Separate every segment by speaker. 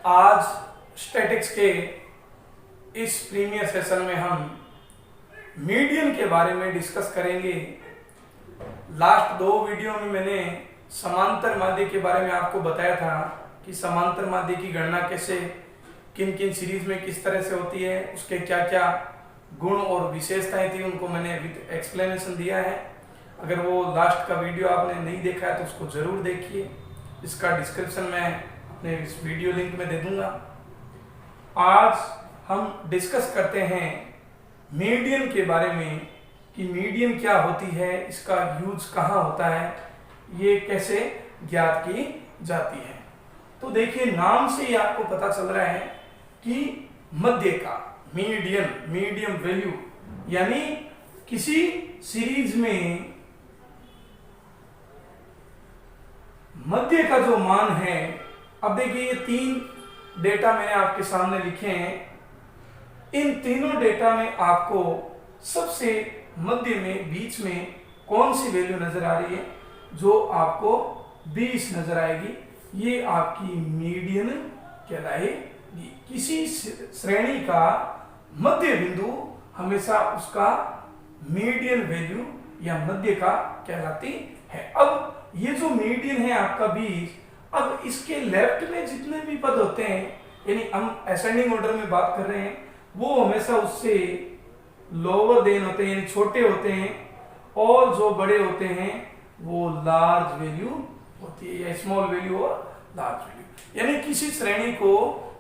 Speaker 1: आज स्टैटिक्स के इस प्रीमियर सेशन में हम मीडियन के बारे में डिस्कस करेंगे। लास्ट दो वीडियो में मैंने समांतर माध्य के बारे में आपको बताया था कि समांतर माध्य की गणना कैसे किन किन सीरीज में किस तरह से होती है, उसके क्या क्या गुण और विशेषताएं थी, उनको मैंने विद एक्सप्लेनेशन दिया है। अगर वो लास्ट का वीडियो आपने नहीं देखा है तो उसको जरूर देखिए, इसका डिस्क्रिप्शन में अपने इस वीडियो लिंक में दे दूंगा। आज हम डिस्कस करते हैं मीडियन के बारे में कि मीडियन क्या होती है, इसका यूज कहाँ होता है, ये कैसे ज्ञात की जाती है। तो देखिए, नाम से ही आपको पता चल रहा है कि मध्य का मीडियम वैल्यू, यानी किसी सीरीज में मध्य का जो मान है। अब देखिए, ये तीन डेटा मैंने आपके सामने लिखे हैं। इन तीनों डेटा में आपको सबसे मध्य में बीच में कौन सी वैल्यू नजर आ रही है? जो आपको 20 नजर आएगी, ये आपकी मीडियन कहलाएगी। किसी श्रेणी का मध्य बिंदु हमेशा उसका मीडियन वैल्यू या मध्य का कहलाती है। अब ये जो मीडियन है आपका 20, अब इसके लेफ्ट में जितने भी पद होते हैं, यानी हम असेंडिंग ऑर्डर में बात कर रहे हैं, वो हमेशा उससे लोअर देन होते हैं, यानी छोटे होते हैं, और जो बड़े होते हैं वो लार्ज वैल्यू होती है, या स्मॉल वैल्यू और लार्ज वैल्यू। यानी किसी श्रेणी को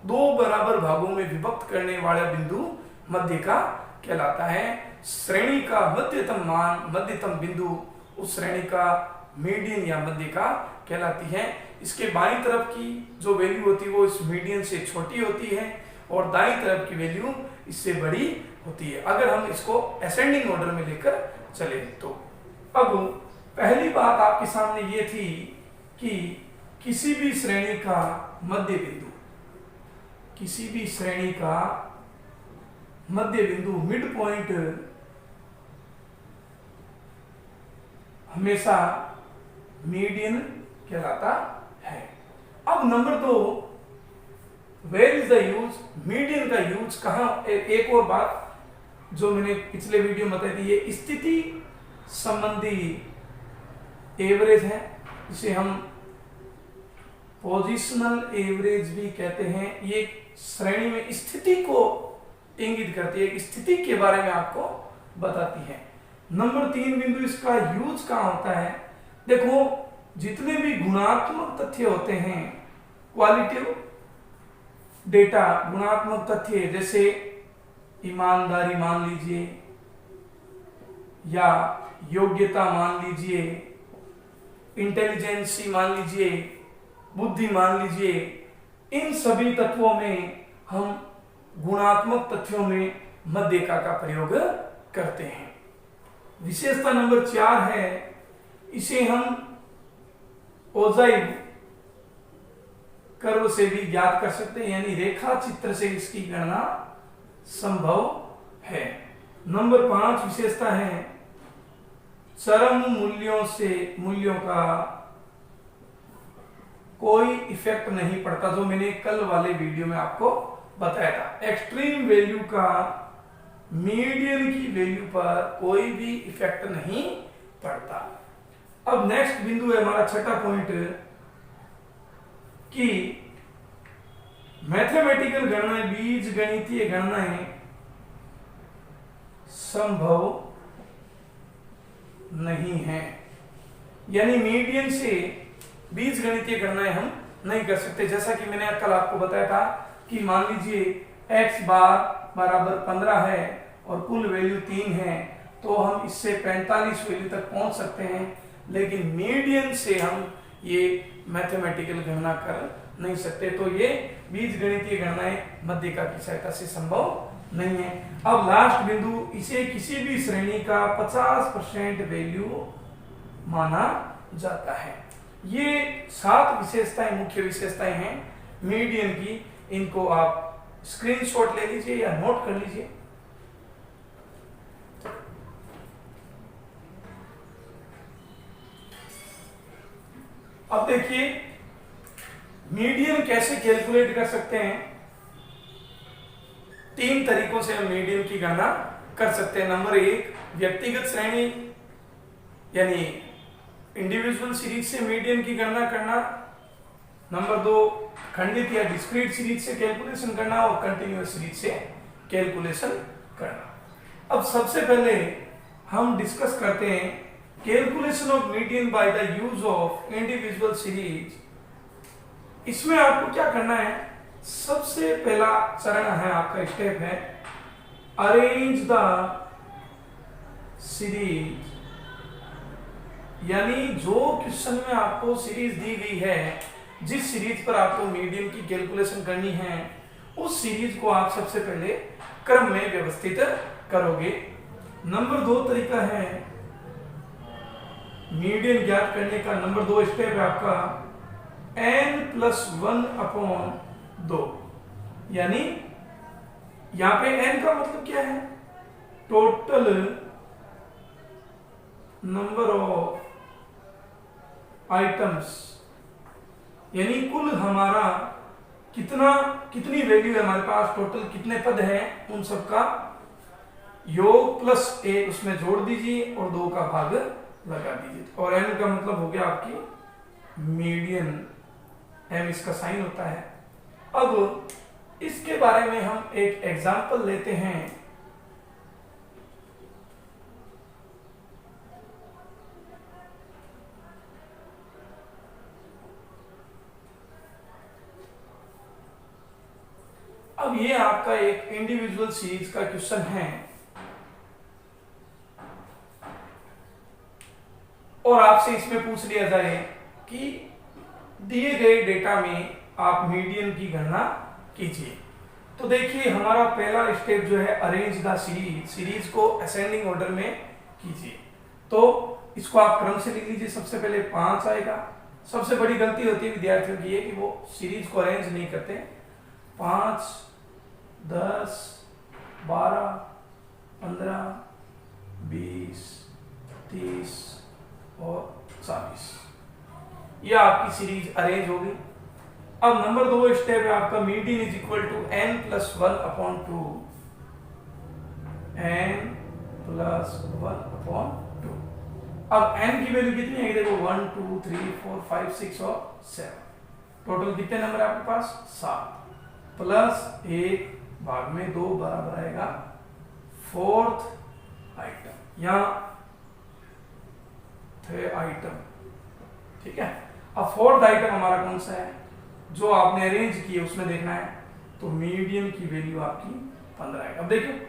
Speaker 1: दो बराबर भागों में विभक्त करने वाला बिंदु मध्य का कहलाता है। श्रेणी का मध्यतम मान, मध्यतम बिंदु उस श्रेणी का मीडियन या मध्य का कहलाती है। इसके बाईं तरफ की जो वैल्यू होती है वो इस मीडियन से छोटी होती है, और दाईं तरफ की वैल्यू इससे बड़ी होती है, अगर हम इसको असेंडिंग ऑर्डर में लेकर चले तो। अब पहली बात आपके सामने ये थी कि किसी भी श्रेणी का मध्य बिंदु, किसी भी श्रेणी का मध्य बिंदु मिड पॉइंट हमेशा मीडियन कहलाता है। अब number 2, where is the use? Median का यूज कहां? एक और बात जो मैंने पिछले वीडियो में बताई थी, ये स्थिति संबंधी एवरेज है, जिसे हम पोजिशनल एवरेज भी कहते हैं। ये श्रेणी में स्थिति को इंगित करती है, स्थिति के बारे में आपको बताती है। नंबर 3 बिंदु, इसका यूज कहां होता है? देखो, जितने भी गुणात्मक तथ्य होते हैं, क्वालिटेटिव डेटा, गुणात्मक तथ्य जैसे ईमानदारी मान लीजिए, या योग्यता मान लीजिए, इंटेलिजेंसी मान लीजिए, बुद्धि मान लीजिए, इन सभी तत्वों में हम गुणात्मक तथ्यों में मध्यका का प्रयोग करते हैं। विशेषता नंबर 4 है, इसे हम ओजाइव कर्व से भी ज्ञात कर सकते हैं, यानी रेखा चित्र से इसकी गणना संभव है। नंबर 5 विशेषता है, चरम मूल्यों का कोई इफेक्ट नहीं पड़ता, जो मैंने कल वाले वीडियो में आपको बताया था। एक्सट्रीम वैल्यू का मीडियन की वैल्यू पर कोई भी इफेक्ट नहीं पड़ता। अब नेक्स्ट बिंदु है हमारा छठा पॉइंट, कि मैथमेटिकल गणनाएं, बीज गणितीय गणनाएं संभव नहीं है, यानी मीडियन से बीज गणितीय गणनाएं हम नहीं कर सकते। जैसा कि मैंने कल आपको बताया था कि मान लीजिए x बार बराबर 15 है और कुल वैल्यू 3 है, तो हम इससे 45 वैल्यू तक पहुंच सकते हैं, लेकिन मीडियन से हम ये मैथमेटिकल गणना कर नहीं सकते। तो ये बीज गणितीय गणनाएं मध्यका की सहायता से संभव नहीं है। अब लास्ट बिंदु, इसे किसी भी श्रेणी का 50% वैल्यू माना जाता है। ये 7 विशेषताएं, मुख्य विशेषताएं हैं मीडियन की। इनको आप स्क्रीनशॉट ले लीजिए या नोट कर लीजिए। अब देखिए, मीडियन कैसे कैलकुलेट कर सकते हैं? 3 तरीकों से हम मीडियन की गणना कर सकते हैं। नंबर 1, व्यक्तिगत श्रेणी यानी इंडिविजुअल सीरीज से मीडियन की गणना करना। नंबर 2, खंडित या डिस्क्रीट सीरीज से कैलकुलेशन करना, और कंटिन्यूअस सीरीज से कैलकुलेशन करना। अब सबसे पहले हम डिस्कस करते हैं calculation of median by the use of individual series. इसमें आपको क्या करना है? सबसे पहला चरण है, आपका स्टेप है अरेंज द सीरीज, यानी जो क्वेश्चन में आपको सीरीज दी गई है, जिस सीरीज पर आपको मीडियन की कैलकुलेशन करनी है, उस सीरीज को आप सबसे पहले क्रम में व्यवस्थित करोगे। नंबर 2 तरीका है मीडियन ज्ञात करने का। नंबर 2 स्टेप है आपका n+1/2, यानी यहां पे n का मतलब क्या है? टोटल नंबर ऑफ आइटम्स, यानी कुल हमारा कितनी वैल्यू है हमारे पास, टोटल कितने पद हैं, उन सब का योग प्लस 1 उसमें जोड़ दीजिए और 2 का भाग लगा दीजिए। और n का मतलब हो गया आपकी मीडियन, m इसका साइन होता है। अब इसके बारे में हम एक एग्जांपल लेते हैं। अब ये आपका एक इंडिविजुअल सीरीज का क्वेश्चन है और आपसे इसमें पूछ लिया जाए कि दिए गए डेटा में आप मीडियन की गणना कीजिए। तो देखिए हमारा पहला स्टेप जो है अरेंज द सीरीज, सीरीज को असेंडिंग ऑर्डर में कीजिए। तो इसको आप क्रम से लिख लीजिए। सबसे पहले 5 आएगा। सबसे बड़ी गलती होती है विद्यार्थियों की ये कि वो सीरीज को अरेंज नहीं करते। 5, 10, 12, 15, 20, 30 और 40, यह आपकी सीरीज अरेंज होगी। अब नंबर 2 स्टेप है आपका median is equal to n+1/2, n+1/2। अब n की वैल्यू कितनी है? देखो 1, 2, 3, 4, 5, 6 और 7, टोटल कितने नंबर है आपके पास? 7 प्लस 1 भाग में 2 बराबर आएगा 4th आइटम या 3rd आइटम। ठीक है। अब 4th आइटम हमारा कौन सा है? जो आपने अरेंज किए उसमें देखना है। तो मीडियन की वैल्यू आपकी 15 है। अब देखिए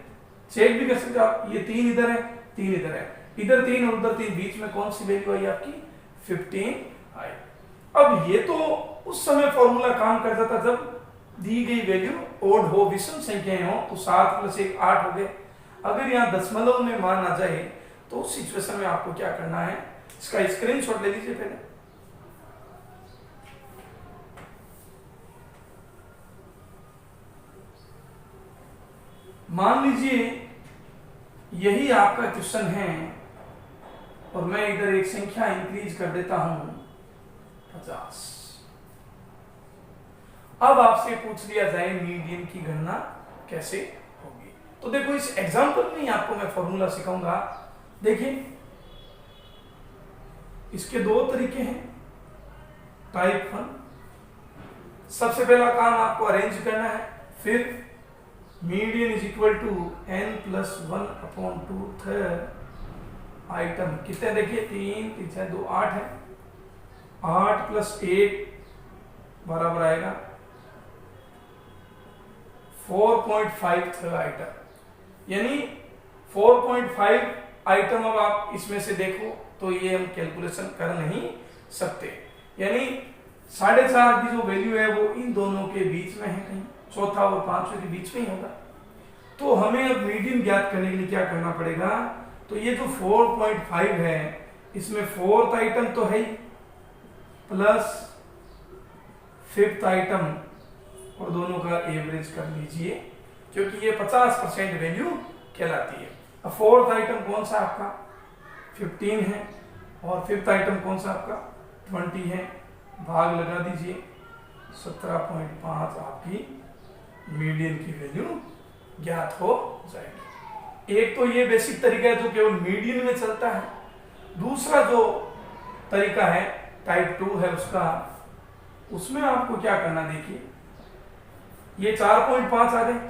Speaker 1: चेक भी कर सकते हो आप, ये 3 इधर है, 3 इधर है, इधर 3 और उधर 3, बीच में कौन सी वैल्यू आई आपकी? 15 आई। अब ये तो उस समय फॉर्मूला काम करता था जब दी गई वैल्यू ओड हो, विषम संख्याएं हो, तो 7 + 1 8 हो गए। अगर यहाँ दशमलव में मान आ जाए तो उस सिचुएशन में आपको क्या करना है? इसका स्क्रीनशॉट ले लीजिए पहले। मान लीजिए यही आपका क्वेश्चन है और मैं इधर एक संख्या इंक्रीज कर देता हूं 50। अब आपसे पूछ लिया जाए मीडियन की गणना कैसे होगी। तो देखो इस एग्जांपल में ही आपको मैं फॉर्मूला सिखाऊंगा। देखिए इसके 2 तरीके हैं। टाइप 1, सबसे पहला काम आपको अरेंज करना है, फिर median is equal to n+1/2 3rd item. कितने? देखिए 3, 3, 6, 2, 8 है। 8 + 1 बराबर आएगा 4.5 3rd आइटम, यानी 4.5 आइटम। अब आप इसमें से देखो तो ये हम कैलकुलेशन कर नहीं सकते, यानी 4.5 की जो वैल्यू है वो इन दोनों के बीच में है, कहीं चौथा और 5वें के बीच में ही होगा। तो हमें अब मीडियन ज्ञात करने के लिए क्या करना पड़ेगा? तो ये जो 4.5 है इसमें 4th आइटम तो है ही, प्लस 5th आइटम, और दोनों का एवरेज कर लीजिए क्योंकि ये 50% वैल्यू कहलाती है। अब 4th आइटम कौन सा आपका? 15 है, और 5th आइटम कौन सा आपका? 20 है। भाग लगा दीजिए, 17.5 आपकी मीडियन की वैल्यू ज्ञात हो जाएगी। एक तो ये बेसिक तरीका है जो केवल मीडियन में चलता है। दूसरा जो तरीका है टाइप 2 है उसका, उसमें आपको क्या करना, देखिए ये 4.5 आ गए,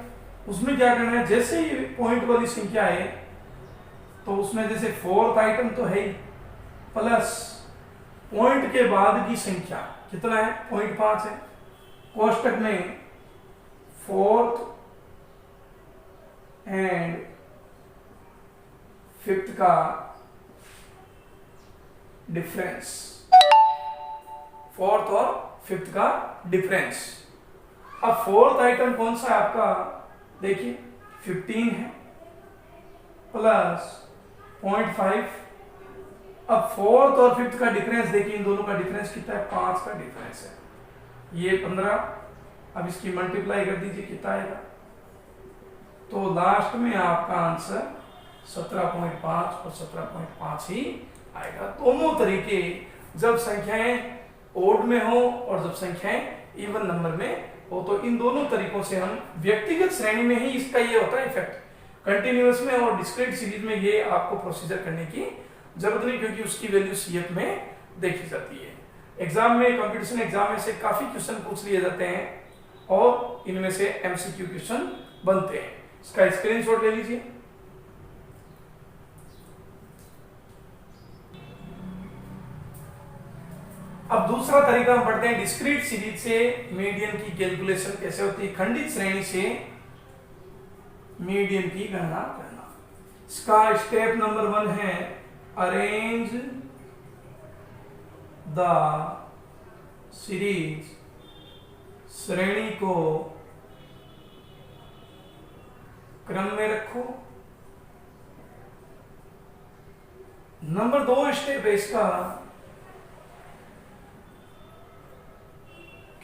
Speaker 1: उसमें क्या करना है, जैसे ही पॉइंट वाली संख्या है तो उसमें जैसे फोर्थ आइटम तो है ही, प्लस पॉइंट के बाद की संख्या कितना है, 0.5 है, कोष्टक में फोर्थ एंड फिफ्थ का डिफरेंस, फोर्थ और फिफ्थ का डिफरेंस। अब फोर्थ आइटम कौन सा है आपका, देखिए 15 है प्लस 0.5। अब फोर्थ और फिफ्थ का डिफरेंस देखिए, इन दोनों का डिफरेंस कितना है, 5 का डिफरेंस है, ये 15। अब इसकी मल्टीप्लाई कर दीजिए, कितना आएगा, तो लास्ट में आपका आंसर 17.5 और 17.5 ही आएगा। दोनों तरीके, जब संख्याएं ओड में हो और जब संख्याएं इवन नंबर में हो, तो इन दोनों तरीकों से हम व्यक्तिगत श्रेणी में ही इसका ये होता है इफेक्ट। कंटिन्यूअस में और डिस्क्रीट सीरीज में ये आपको प्रोसीजर करने की जरूरत नहीं, क्योंकि उसकी वैल्यू सीएफ में देखी जाती है। एग्जाम में, कंपटीशन एग्जाम में से काफी क्वेश्चन पूछ लिए जाते हैं और इनमें से एमसीक्यू क्वेश्चन बनते हैं। इसका स्क्रीनशॉट ले लीजिए। अब दूसरा तरीका हम पढ़ते हैं, डिस्क्रीट सीरीज से मीडियन की कैलकुलेशन कैसे होती है, खंडित श्रेणी से मीडियन की गणना करना। इसका स्टेप नंबर 1 है, अरेंज द सीरीज, श्रेणी को क्रम में रखो। नंबर 2 स्टेप है इसका,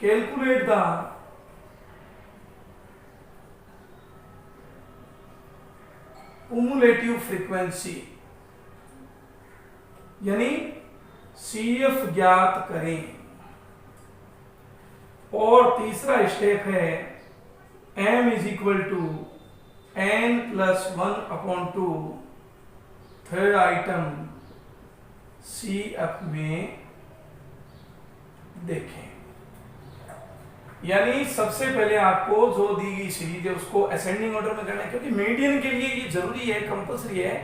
Speaker 1: कैलकुलेट द cumulative फ्रीक्वेंसी, यानी सीएफ ज्ञात करें। और तीसरा स्टेप है, m is equal to n+1/2, third item CF में देखें। यानी सबसे पहले आपको जो दी गई सीरीज है उसको असेंडिंग ऑर्डर में करना है, क्योंकि मीडियन के लिए ये जरूरी है, कंपल्सरी है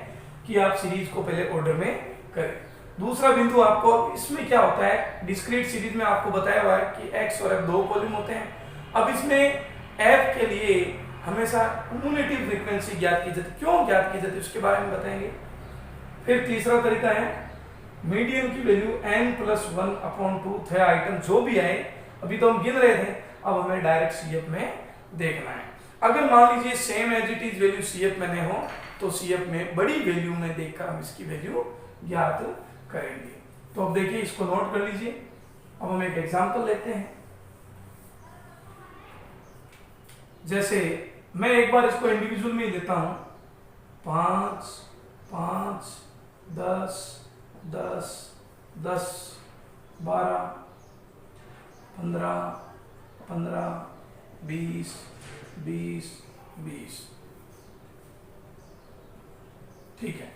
Speaker 1: कि आप सीरीज को पहले ऑर्डर में करें। दूसरा बिंदु, आपको इसमें क्या होता है, डिस्क्रीट सीरीज में आपको बताया हुआ है कि x और f दो कॉलम होते हैं। अब इसमें f के लिए हमेशा क्युमुलेटिव फ्रीक्वेंसी ज्ञात की जाती है। क्यों ज्ञात की जाती है उसके बारे में बताएंगे। फिर तीसरा तरीका है, मीडियन की वैल्यू n+1/2 थे आइटम जो भी आए, अभी तो हम गिन रहे थे, अब हमें डायरेक्ट सीएफ में देखना है। अगर मान लीजिए same as it is value CF में नहीं हो, तो सीएफ में बड़ी वैल्यू में देखकर हम इसकी वैल्यू ज्ञात करेंगे। तो अब देखिए, इसको नोट कर लीजिए। अब हम एक एग्जांपल लेते हैं। जैसे मैं एक बार इसको इंडिविजुअल में ही लेता हूं, 5 5 10 10 10 12 15 15 20 20 20। ठीक है,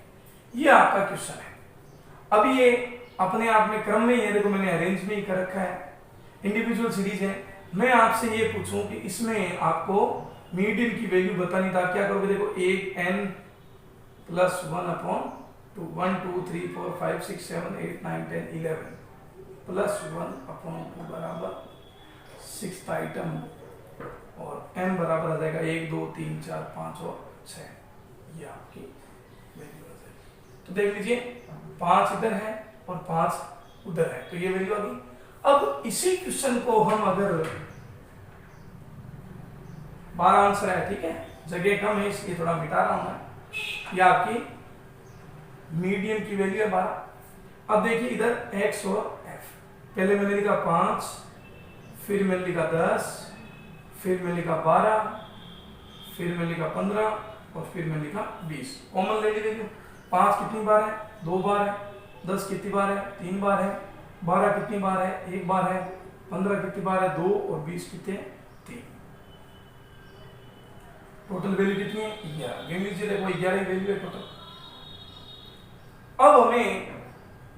Speaker 1: ये आपका क्वेश्चन है। अब ये अपने आप में क्रम में ही है, देखो मैंने अरेंज में ही कर रखा है, इंडिविजुअल सीरीज है। मैं आपसे ये पूछूं कि इसमें आपको मीडियन की वैल्यू बतानी था, क्या करोगे, देखो एक n+1/2, 1 2 3 4 5 6 7 8 9 10 11 +1/2 बराबर 6th आइटम, और m बराबर आ जाएगा 1 2 3 4 5 और 6। ये आपकी वैल्यू आ जाएगी। तो देख लीजिए, 5 इधर है और 5 उधर है, तो ये वैल्यू आ गई। अब इसी क्वेश्चन को हम अगर 12 आंसर है, ठीक है, जगह कम है इसलिए थोड़ा मिटा रहा हूं मैं। ये आपकी मीडियन की वैल्यू है 12। अब देखिए इधर x और f, पहले मैंने लिखा 5, फिर मैंने लिखा 10, फिर मैंने लिखा 12, फिर मैंने लिखा 15 और फिर मैंने लिखा 20। कॉमन ले लीजिए, 5 कितनी बार है, 2 बार है, 10 कितनी बार है, 3 बार है, 12 कितनी बार है, 1 बार है, 15 कितनी बार है 2 और 20 कितने 3। टोटल वैल्यू कितनी है 11। गिन लीजिए, देखो 11 वैल्यू है टोटल। अब हमें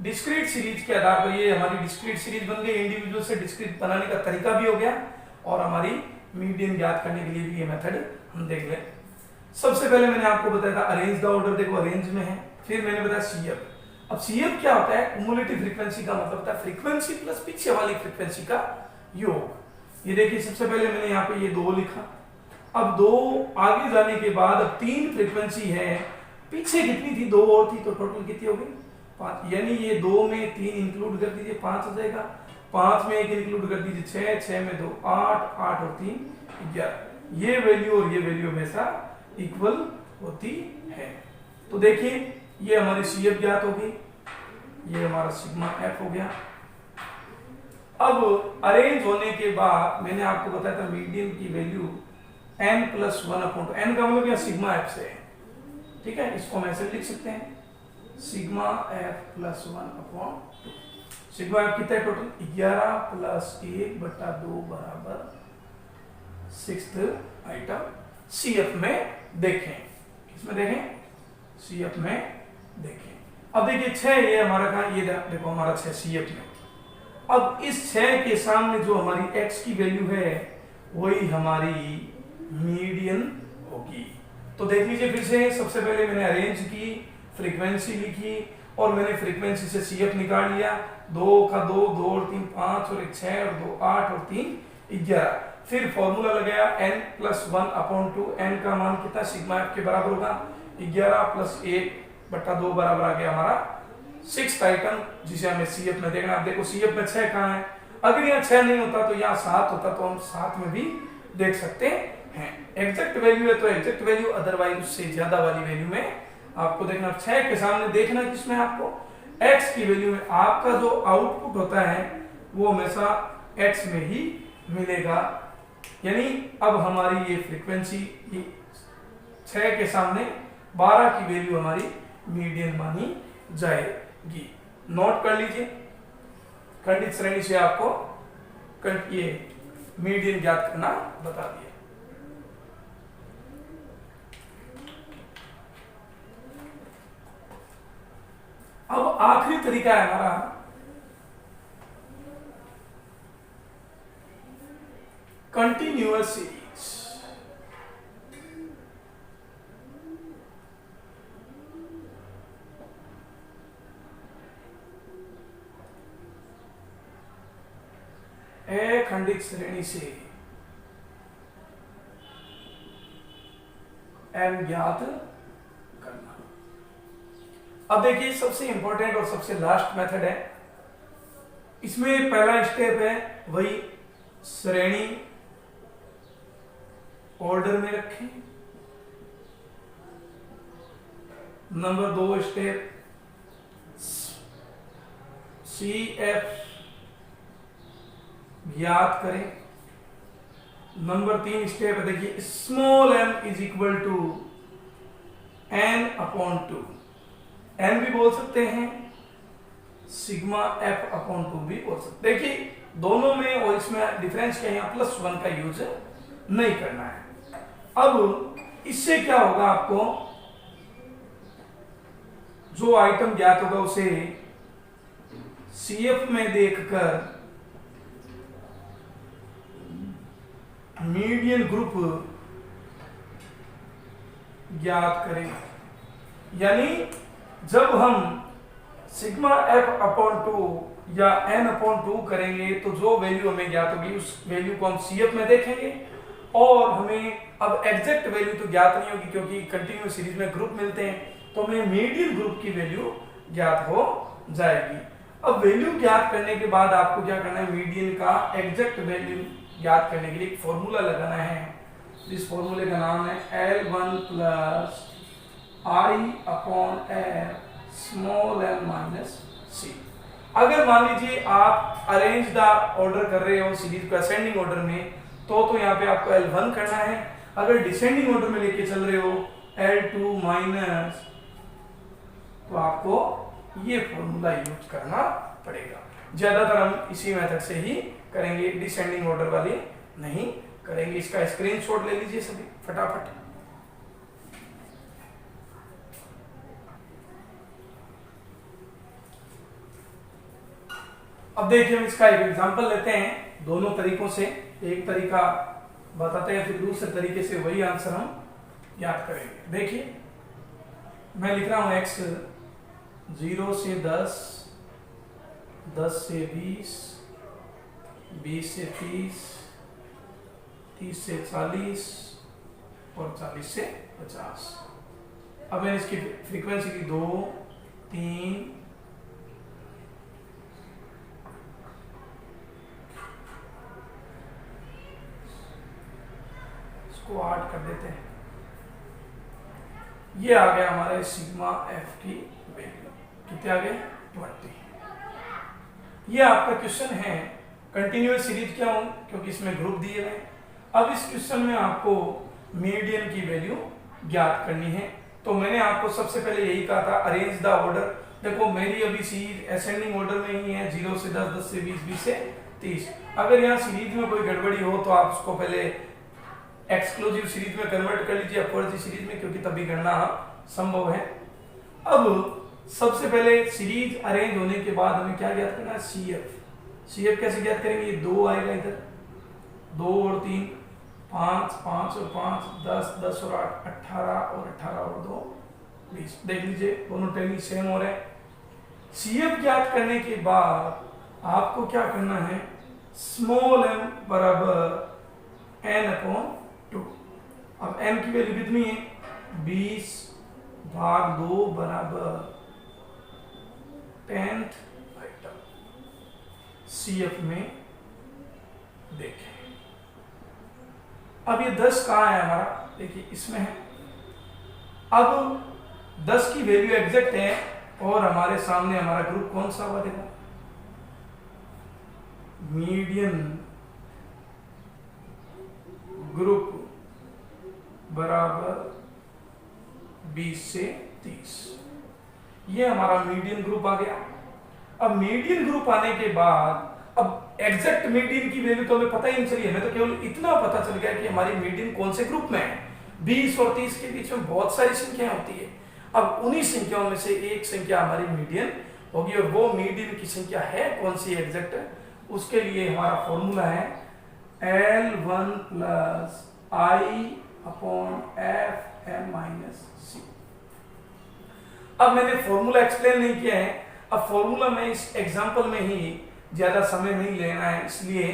Speaker 1: डिस्क्रीट सीरीज के आधार पर, ये हमारी डिस्क्रीट सीरीज बन गई, इंडिविजुअल से डिस्क्रीट बनाने का तरीका भी हो गया और हमारी मीडियन ज्ञात करने के लिए भी ये मेथड हम देख लें। सबसे पहले मैंने आपको बताया था अरेंज द ऑर्डर, देखो अरेंज में है। फिर मैंने बताया सीएफ। अब सीएफ क्या होता है, क्युमुलेटिव फ्रीक्वेंसी का मतलब होता है फ्रीक्वेंसी प्लस पीछे वाली फ्रीक्वेंसी का योग। ये देखिए सबसे पहले मैंने यहाँ पे ये 2 लिखा, अब 2 आगे जाने के बाद अब 3 फ्रीक्वेंसी है, पीछे कितनी थी 2 और थी, तो टोटल कितनी हो गई 5। यानी ये 2 में 3 इंक्लूड कर दीजिए 5 हो जाएगा, 5 में 1 इंक्लूड कर दीजिए 6, 6 में 2 8, 8 और 3 11। ये वैल्यू और ये वैल्यू हमेशा इक्वल होती है। तो देखिए ये हमारी सीएफ ज्ञात हो गई, ये हमारा सिग्मा एफ हो गया। अब अरेंज होने के बाद मैंने आपको बताया था मीडियन की वैल्यू n प्लस 1/2, n का मतलब क्या सिग्मा एफ से है, ठीक है। इसको हम ऐसे लिख सकते हैं sigma F plus 1/2। Sigma F कितना है टोटल 11 प्लस 1/2 बराबर 6th आइटम सीएफ में देखें। किसमें देखें सीएफ में देखें। अब देखिए 6 ये हमारा कहा, ये देखो हमारा 6 सीएफ में। अब इस 6 के सामने जो हमारी x की वैल्यू है वही हमारी मीडियन होगी। तो देख लीजिए फिर से, सबसे पहले मैंने अरेंज की, फ्रीक्वेंसी लिखी और मैंने फ्रीक्वेंसी से सीएफ निकाल लिया। 2 का 2, 2 और 3 5 और 1 6 और 2 8 और 3 11। फिर फॉर्मूला लगाया n प्लस 1/2, n का मान कितना सिग्मा एफ के बराबर होगा 11 प्लस 1/2 बराबर आ गया हमारा 6th आइटम, जिसे हमें सीएफ में देखना। आप देखो सीएफ में 6 कहाँ है, अगर यहाँ 6 नहीं होता तो यहाँ 7 होता, तो हम 7 में भी देख सकते हैं। एग्जैक्ट वैल्यू है तो एग्जैक्ट वैल्यू, अदरवाइज उससे ज्यादा वाली वैल्यू में आपको देखना। 6 के सामने देखना किसमें आपको x की वैल्यू में। आपका जो आउटपुट होता है वो हमेशा x में ही मिलेगा। यानी अब हमारी ये फ्रीक्वेंसी 6 के सामने 12 की वैल्यू हमारी मीडियन मानी जाएगी। नोट कर लीजिए, खंडित श्रेणी से आपको ये मीडियन ज्ञात करना बता दिया। अब आखिरी तरीका है हमारा कंटिन्यूअस सीरीज। खंडित श्रेणी से m ज्ञात करना। अब देखिए सबसे इंपॉर्टेंट और सबसे लास्ट मेथड है। इसमें पहला स्टेप है वही श्रेणी ऑर्डर में रखें। नंबर 2 स्टेप CF ज्ञात करें। नंबर 3 स्टेप है देखिए small m is equal to n/2। n भी बोल सकते हैं, सिग्मा f/2 भी बोल सकते। देखिए दोनों में और इसमें डिफरेंस क्या है, यहाँ +1 का यूज नहीं करना है। अब इससे क्या होगा, आपको जो आइटम ज्ञात होगा उसे CF में देखकर मीडियन ग्रुप ज्ञात करें। यानी जब हम सिग्मा f/2 या n/2 करेंगे तो जो वैल्यू हमें ज्ञात होगी उस वैल्यू को हम CF में देखेंगे और हमें अब एग्जैक्ट वैल्यू तो ज्ञात नहीं होगी क्योंकि कंटिन्यूअस सीरीज में ग्रुप मिलते हैं, तो हमें मीडियन ग्रुप की वैल्यू ज्ञात हो जाएगी। अब वैल्यू ज्ञात करने के बाद आपको क्या करना है, मीडियन का एग्जैक्ट वैल्यू ज्ञात करने के लिए एक फॉर्मूला लगाना है। जिस फॉर्मूले का नाम है L1 plus I/f small m minus c। अगर मान लीजिए आप अरेंज द ऑर्डर कर रहे हो सीरीज को असेंडिंग ऑर्डर में, तो यहाँ पे आपको L1 करना है। अगर डिसेंडिंग ऑर्डर में लेके चल रहे हो L2 माइनस, तो आपको ये फॉर्मूला यूज करना पड़ेगा। ज्यादातर हम इसी मेथड से ही करेंगे, डिसेंडिंग ऑर्डर वाले नहीं करेंगे। इसका स्क्रीनशॉट ले लीजिए सभी फटाफट। अब देखिए हम इसका एक एग्जांपल लेते हैं दोनों तरीकों से, एक तरीका बताते हैं फिर दूसरे तरीके से वही आंसर हम याद करेंगे। देखिए मैं लिख रहा हूं x 0 से 10, 10 से 20, 20 से 30, 30 से 40 और 40 से 50। अब मैंने इसकी फ्रीक्वेंसी की 2, 3, इसको 8 कर देते हैं। ये आ गया हमारे सिग्मा एफ की वैल्यू, कितने आ गए 20। ये आपका क्वेश्चन है कंटिन्यूअस सीरीज, क्यों? क्योंकि इसमें ग्रुप दिए गए। अब इस क्वेश्चन में आपको मीडियन की वैल्यू ज्ञात करनी है। तो मैंने आपको सबसे पहले यही कहा था अरेंज द ऑर्डर। देखो मेरी अभी सीरीज असेंडिंग ऑर्डर में ही है, 0 से 10, 10 से 20, 20 से 30। अगर यहाँ सीरीज में कोई गड़बड़ी हो तो आप उसको पहले एक्सक्लूसिव सीरीज में कन्वर्ट कर लीजिए, अपवर्ड सीरीज में, क्योंकि तभी गणना संभव है। अब सबसे पहले सीरीज अरेंज होने के बाद हमें क्या ज्ञात करना है, CF। CF कैसे ज्ञात करेंगे, ये 2 आएगा इधर, 2 और 3, 5, 5 और 5, 10, 10 और 8, 18 और 18 और 2, 20। देख लीजिए दोनों टेली सेम हो रहे हैं। CF ज्ञात करने के बाद आपको क्या करना है, स्मॉल m बराबर n/2। अब m की वैल्यू कितनी है, 20/2 बराबर 10th आइटम। CF में देखें अब ये 10 कहाँ है हमारा, देखिए इसमें है। अब 10 की वैल्यू एग्जैक्ट है और हमारे सामने हमारा ग्रुप कौन सा हुआ, देखो मीडियन ग्रुप बराबर 20 से 30। ये हमारा मीडियन ग्रुप आ गया। अब मीडियन ग्रुप आने के बाद अब एग्जैक्ट मीडियन की वैल्यू तो हमें पता ही नहीं चली, हमें तो केवल इतना पता चल गया कि हमारी मीडियन कौन से ग्रुप में है। 20 और 30 के बीच में बहुत सारी संख्याएं होती है। अब उन्हीं संख्याओं में से एक संख्या हमारी मीडियन होगी, और वो मीडियन की संख्या है कौन सी एग्जैक्ट है, उसके लिए हमारा फॉर्मूला है L1 + I/f(m-c)। अब मैंने फॉर्मूला एक्सप्लेन नहीं किया है, अब फॉर्मूला में इस एग्जांपल में ही ज्यादा समय नहीं लेना है, इसलिए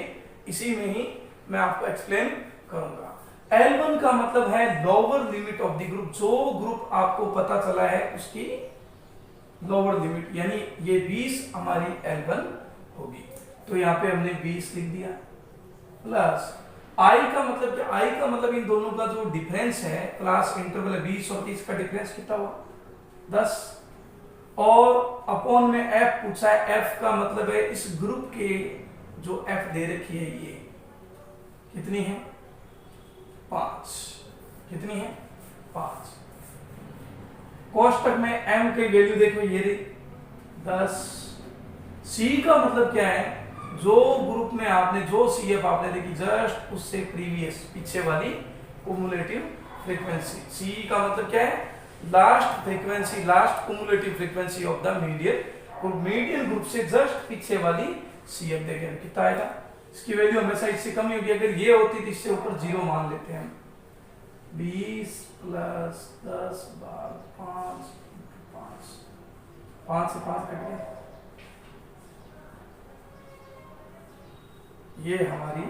Speaker 1: इसी में ही मैं आपको एक्सप्लेन करूंगा। L1 का मतलब है lower limit of the group, जो ग्रुप आपको पता चला है उसकी लोअर लिमिट, यानी ये 20 हमारी L1 होगी। तो यहाँ पे हमने 20 लिख दिया, प्लस I का मतलब क्या, I का मतलब इन दोनों का जो डिफरेंस है, क्लास इंटरवल है 20 और 30 का डिफरेंस कितना हुआ, 10, और अपॉन में F पूछा है। F का मतलब है इस ग्रुप के जो F दे रखी है ये कितनी है, 5। कितनी है, 5। कोष्टक में M की वैल्यू देखो ये रही 10। C का मतलब क्या है, जो ग्रुप में आपने जो CF आपने देखी जस्ट उससे प्रीवियस पीछे वाली कुमुलेटिव फ्रीक्वेंसी। C का मतलब क्या है, last frequency, last cumulative frequency of the median. Median group से जस्ट पीछे वाली CF देखें कितना आएगा। इसकी वैल्यू हमेशा इससे कम ही होगी, अगर ये होती तो इससे ऊपर 0 मान लेते हैं। 20 + 10 / 5 × 5, 5 से 5 कट गया, ये हमारी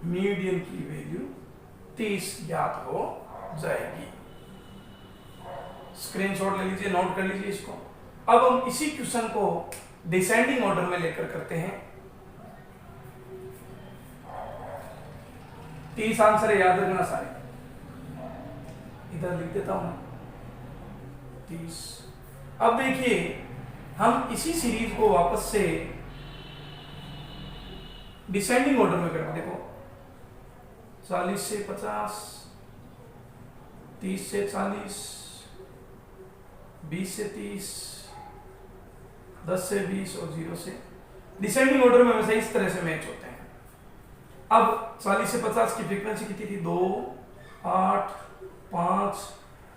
Speaker 1: मीडियन की वैल्यू 30 ज्ञात हो जाएगी। स्क्रीनशॉट ले लीजिए, नोट कर लीजिए इसको। अब हम इसी क्वेश्चन को डिसेंडिंग ऑर्डर में लेकर करते हैं। 30 आंसर है, याद रखना सारे, इधर लिख देता हूं 30। अब देखिए हम इसी सीरीज को वापस से डिसेंडिंग ऑर्डर में करते, देखो 40 से 50, 30 से 40, 20 से 30, 10 से 20 और 0 से। डिसेंडिंग ऑर्डर में वैसे इस तरह से मैच होते हैं। अब 40 से 50 की फ्रीक्वेंसी कितनी थी? 2, 8, 5,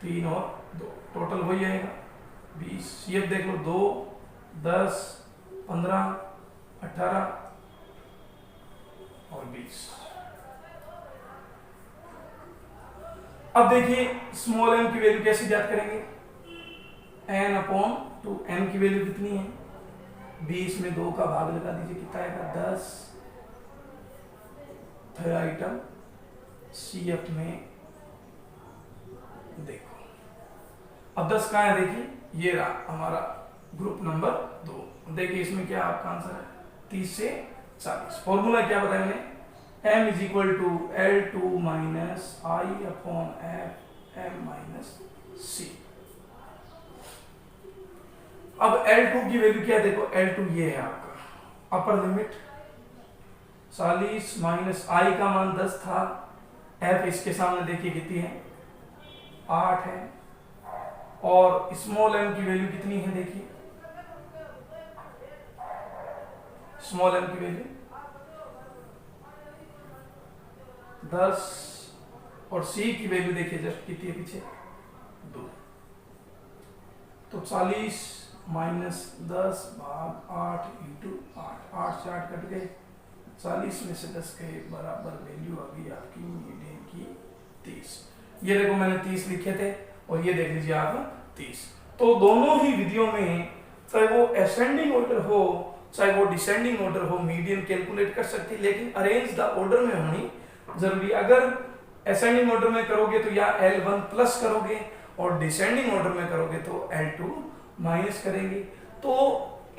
Speaker 1: 3 और 2, टोटल वही आएगा 20। ये देख लो 2, 10, 15, 18 और 20। अब देखिए स्मॉल m की वैल्यू कैसे ज्ञात करेंगे? n/2, m की वैल्यू कितनी है? 20 में 2 का भाग लगा दीजिए, कितना आएगा? 10। थर्ड आइटम CF में देखो, अब 10 कहाँ है? देखिए ये रहा हमारा ग्रुप नंबर 2। देखिए इसमें क्या आपका आंसर है? 30 से 40। फॉर्मूला क्या बताया मैंने? m = L2 - I/f m-c। अब L2 की वैल्यू क्या है? देखो L2 ये है आपका अपर लिमिट 40 माइनस I का मान 10 था, f इसके सामने देखिए कितनी है? 8 है, और स्मॉल m की वैल्यू कितनी है? देखिए स्मॉल m की वैल्यू 10, और c की वैल्यू देखिए जस्ट कितनी है पीछे? 2। तो 40 माइनस 10 भाग 8 इंटू 8, 8 से 8 कट गए, 40 में से 10 गए, बराबर वैल्यू आ गई आपकी मीडियन की 30। ये देखो मैंने 30 लिखे थे, और ये देख लीजिए आप 30। तो दोनों ही विधियों में, चाहे वो असेंडिंग ऑर्डर हो चाहे वो डिसेंडिंग ऑर्डर हो, मीडियन कैलकुलेट कर सकती है, लेकिन अरेंज द ऑर्डर में होनी जरूरी। अगर असेंडिंग ऑर्डर में करोगे तो या L1 प्लस करोगे, और डिसेंडिंग ऑर्डर में करोगे तो L2 माइनस करेंगे। तो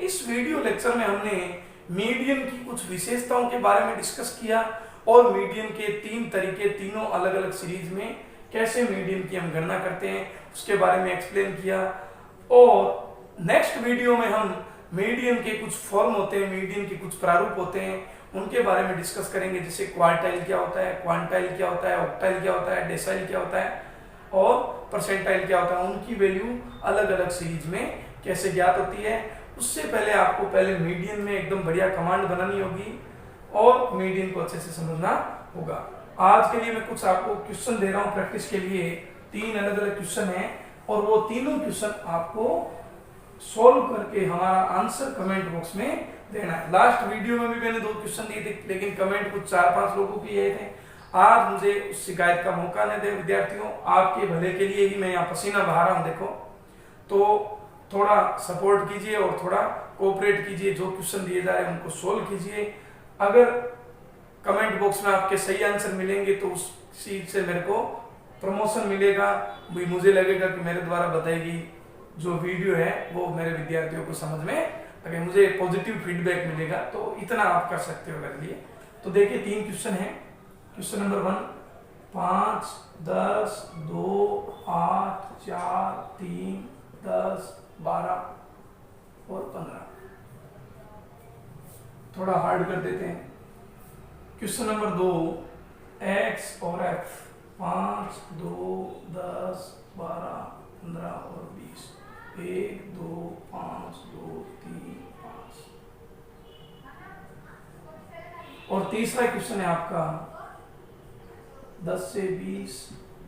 Speaker 1: इस वीडियो लेक्चर में हमने मीडियन की कुछ विशेषताओं के बारे में डिस्कस किया, और मीडियन के 3 तरीके, तीनों अलग अलग सीरीज में कैसे मीडियन की हम गणना करते हैं उसके बारे में एक्सप्लेन किया। और नेक्स्ट वीडियो में हम मीडियन के कुछ फॉर्म होते हैं, मीडियन के कुछ प्रारूप होते हैं, उनके बारे में डिस्कस करेंगे, जैसे क्वार्टाइल क्या होता है, क्वांटाइल क्या होता है, ऑक्टाइल क्या होता है, डेसाइल क्या होता है, और परसेंटाइल क्या होता है। उनकी वैल्यू अलग अलग सीरीज में कैसे ज्ञात होती है। उससे पहले आपको पहले मीडियन में एकदम बढ़िया कमांड बनानी होगी, और मीडियन को अच्छे से समझना होगा। आज के लिए मैं कुछ आपको क्वेश्चन दे रहा हूँ प्रैक्टिस के लिए। 3 अलग अलग क्वेश्चन हैं, और वो तीनों क्वेश्चन आपको सॉल्व करके हमारा आंसर कमेंट बॉक्स में देना है। लास्ट वीडियो में भी मैंने 2 क्वेश्चन दिए थे, लेकिन कमेंट कुछ 4-5 लोगों के आए थे। आज मुझे उस शिकायत का मौका नहीं दे विद्यार्थियों, आपके भले के लिए ही मैं यहाँ पसीना बहा रहा हूँ। देखो तो थोड़ा सपोर्ट कीजिए और थोड़ा कोऑपरेट कीजिए, जो क्वेश्चन दिए जा रहे हैं उनको सोल्व कीजिए। अगर कमेंट बॉक्स में आपके सही आंसर मिलेंगे तो उस चीज से मेरे को प्रमोशन मिलेगा, मुझे लगेगा कि मेरे द्वारा बताई गई जो वीडियो है वो मेरे विद्यार्थियों को समझ में, अगर मुझे पॉजिटिव फीडबैक मिलेगा तो इतना आप कर सकते हो मेरे लिए। तो देखिए 3 क्वेश्चन है। क्वेश्चन नंबर 1, 5, 10, 2, 8, 4, 3, 10, 12 और 15। थोड़ा हार्ड कर देते हैं। क्वेश्चन नंबर 2, x और f 5, 2, 10, 12, 15 और 20, 1, 2, 5, 2, 3, 5। और तीसरा क्वेश्चन है आपका 10 से 20,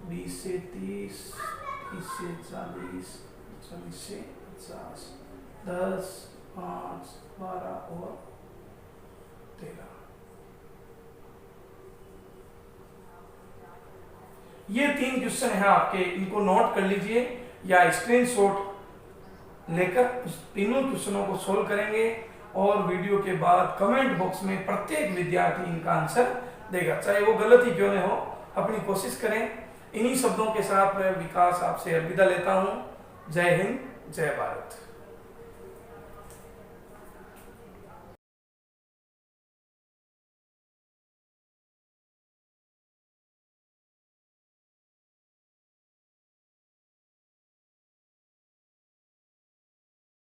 Speaker 1: 20 से 30, 30 से 40, 40 से 50, 10, 5, 12 और 13। ये 3 क्वेश्चन है आपके, इनको नोट कर लीजिए या स्क्रीनशॉट लेकर उस तीनों क्वेश्चनों को सोल्व करेंगे, और वीडियो के बाद कमेंट बॉक्स में प्रत्येक विद्यार्थी इनका आंसर देगा, चाहे वो गलत ही क्यों न हो, अपनी कोशिश करें। इन्हीं शब्दों के साथ मैं विकास आपसे अलविदा लेता हूं। जय हिंद, जय भारत।